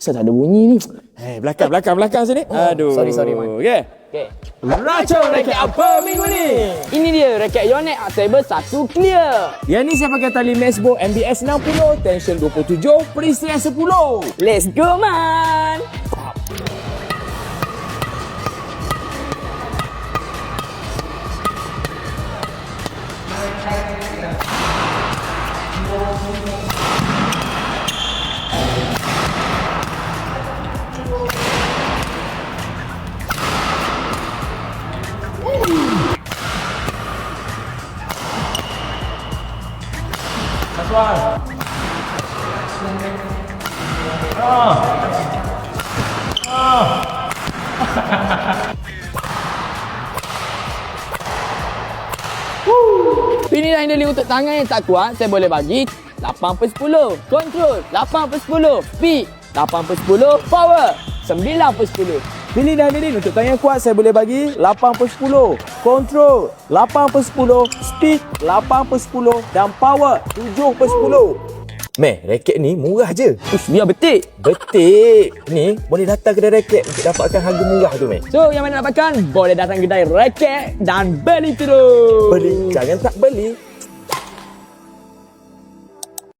Saya tak ada bunyi ni. Belakang sini. Aduh. Sorry, Man. Okey. Okay. Racun raket apa minggu ni? Ini dia raket Yonex Table 1 clear. Yang ni saya pakai tali Mesbo MBS 60, tension 27, perisai 10. Let's go, man. Pilih handling untuk tangan yang tak kuat, saya boleh bagi 8/10. Control 8/10. Speed 8/10. Power 9/10. Pilih dah handling untuk tangan kuat, saya boleh bagi 8/10. Control 8/10, speed 8/10 dan power 7/10. Meh, raket ni murah je. Ush, biar betik. Betik. Ni boleh datang kedai raket untuk dapatkan harga murah tu, Meh. So, yang mana nak dapatkan? Boleh datang kedai raket dan beli terus. Beli, jangan tak beli.